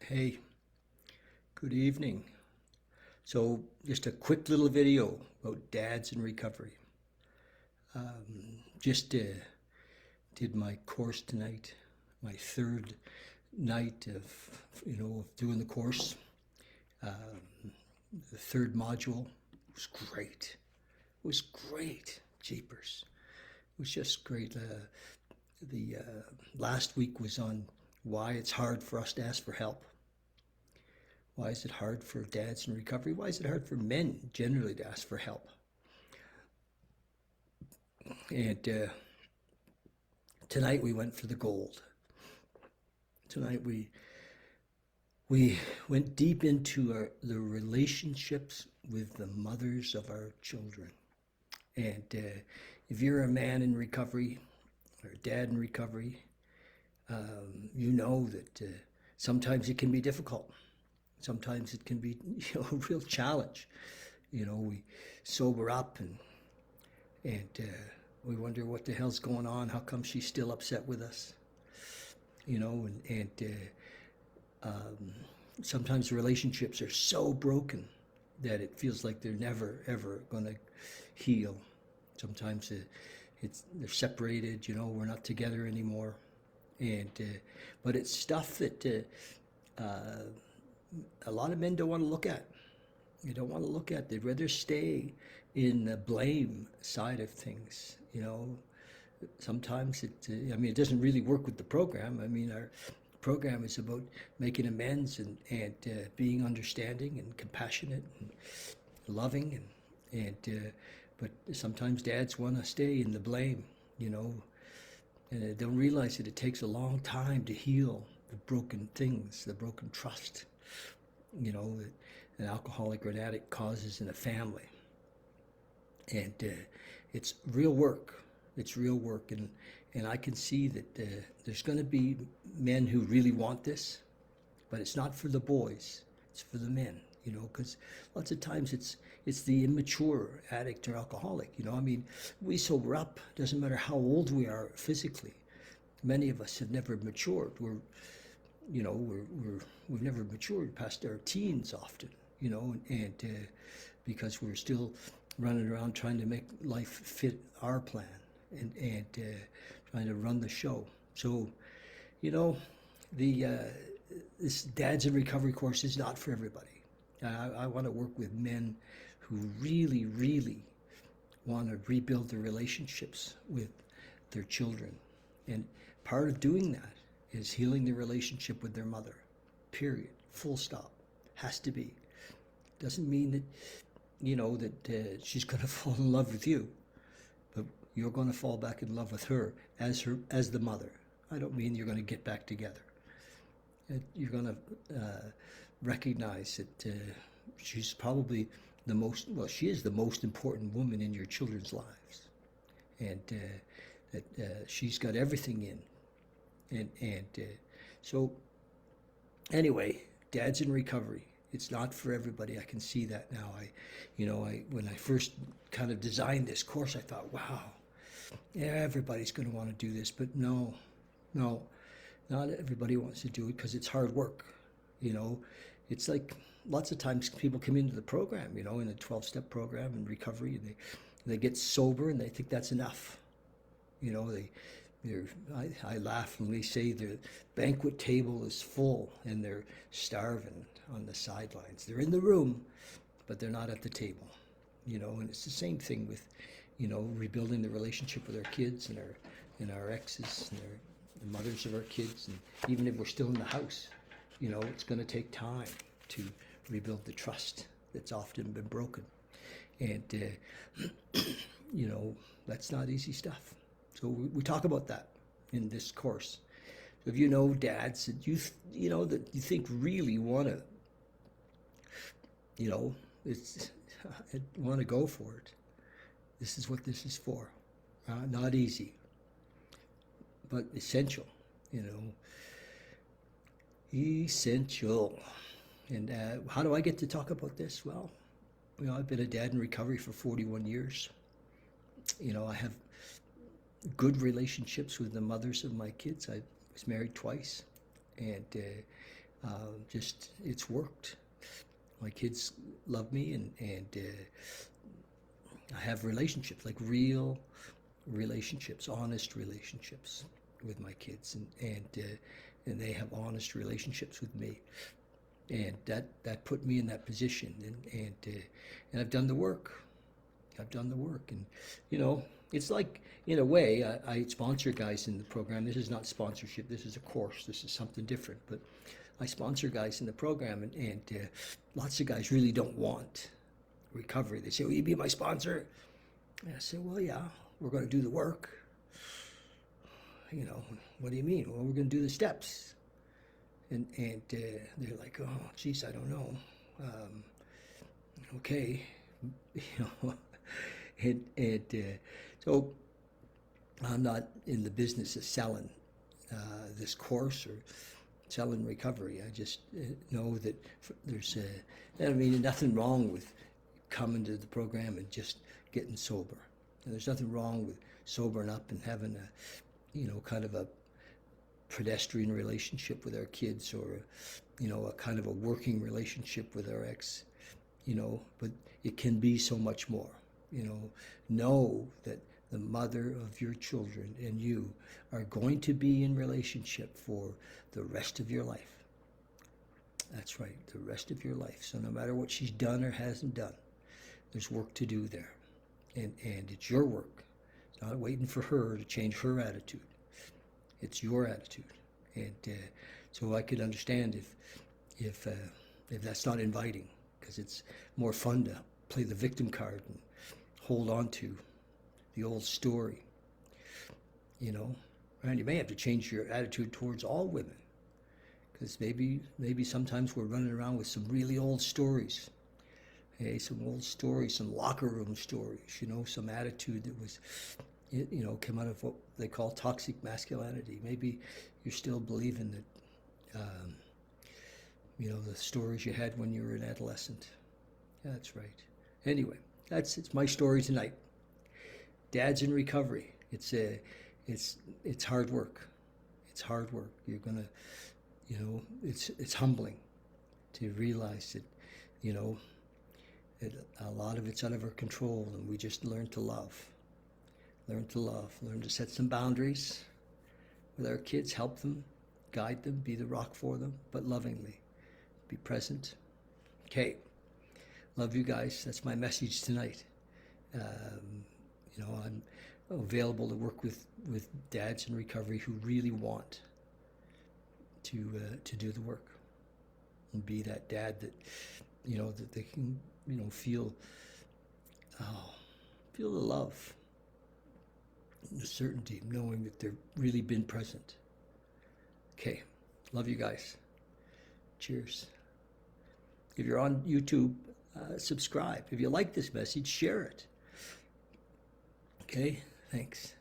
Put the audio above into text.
Hey, good evening. So, just a quick little video about dads in recovery. Just did my course tonight, my third night of doing the course. The third module was great. It was great, jeepers. It was just great. The last week was on why it's hard for us to ask for help. Why is it hard for dads in recovery? Why is it hard for men generally to ask for help? And tonight we went for the gold. Tonight we went deep into the relationships with the mothers of our children. And if you're a man in recovery or a dad in recovery, you know that sometimes it can be difficult. Sometimes it can be a real challenge. We sober up and we wonder what the hell's going on. How come she's still upset with us? Sometimes relationships are so broken that it feels like they're never ever going to heal. Sometimes they're separated. We're not together anymore, and but it's stuff that a lot of men don't want to look at. They don't want to look at. They'd rather stay in the blame side of things. Sometimes it doesn't really work with the program. Our program is about making amends and being understanding and compassionate and loving but sometimes dads want to stay in the blame, and they don't realize that it takes a long time to heal the broken things, the broken trust, that an alcoholic or an addict causes in a family. And it's real work. It's real work, and I can see that there's going to be men who really want this, but it's not for the boys. It's for the men, because lots of times it's the immature addict or alcoholic. We sober up. Doesn't matter how old we are physically. Many of us have never matured. We've never matured past our teens often, and because we're still running around trying to make life fit our plan and trying to run the show. So, the this Dads in Recovery course is not for everybody. I want to work with men who really, really want to rebuild their relationships with their children. And part of doing that is healing the relationship with their mother. Period. Full stop. Has to be. Doesn't mean that she's going to fall in love with you, but you're going to fall back in love with her as the mother. I don't mean you're going to get back together. You're going to recognize that she's probably she is the most important woman in your children's lives, and that she's got everything and so anyway, Dads in Recovery. It's not for everybody. I can see that now. When I first kind of designed this course, I thought, wow, yeah, everybody's going to want to do this, but no, not everybody wants to do it because it's hard work. It's like lots of times people come into the program, in the 12-step program in recovery, and they get sober and they think that's enough. I laugh when they say the banquet table is full and they're starving on the sidelines. They're in the room, but they're not at the table. And it's the same thing with, rebuilding the relationship with our kids and our exes and the mothers of our kids. And even if we're still in the house, it's going to take time to rebuild the trust that's often been broken. And, that's not easy stuff. So we talk about that in this course. So if you know dads that that you think really want to, want to go for it, this is what this is for. Not easy, but essential. Essential. And how do I get to talk about this? Well, I've been a dad in recovery for 41 years. I have good relationships with the mothers of my kids. I was married twice, and Just it's worked. My kids love me, and I have relationships, like real relationships, honest relationships with my kids, and they have honest relationships with me, and that put me in that position, and I've done the work. I've done the work, and you know, it's like in a way I sponsor guys in the program. This is not sponsorship. This is a course. This is something different, but I sponsor guys in the program, and lots of guys really don't want recovery. They say, "Will you be my sponsor?" And I say, "Well, yeah, we're going to do the work." You know, what do you mean? Well, we're going to do the steps, and they're like, "Oh, geez, I don't know." Okay, you know, and so I'm not in the business of selling this course or selling recovery. I just know that there's, I mean, nothing wrong with coming to the program and just getting sober. And there's nothing wrong with sobering up and having a, you know, kind of a pedestrian relationship with our kids, or, you know, a kind of a working relationship with our ex, you know, but it can be so much more. You know that the mother of your children and you are going to be in relationship for the rest of your life. That's right, the rest of your life. So no matter what she's done or hasn't done, there's work to do there. And it's your work. It's not waiting for her to change her attitude. It's your attitude. And so I could understand if that's not inviting, because it's more fun to play the victim card and hold on to the old story, you know. And you may have to change your attitude towards all women, because maybe sometimes we're running around with some really old stories. Hey, some old stories, some locker room stories, you know, some attitude that was, you know, came out of what they call toxic masculinity. Maybe you're still believing that, you know, the stories you had when you were an adolescent. That's right. Anyway, it's my story tonight. Dad's in recovery. It's hard work. It's hard work. You're gonna, you know, it's humbling to realize that, you know, that a lot of it's out of our control, and we just learn to love. Learn to love. Learn to set some boundaries with our kids. Help them, guide them, be the rock for them, but lovingly. Be present. Okay. Love you guys. That's my message tonight. You know, I'm available to work with dads in recovery who really want to do the work and be that dad that, you know, that they can, you know, feel the love, the certainty of knowing that they've really been present. Okay, love you guys. Cheers. If you're on YouTube, subscribe. If you like this message, share it. Okay, thanks.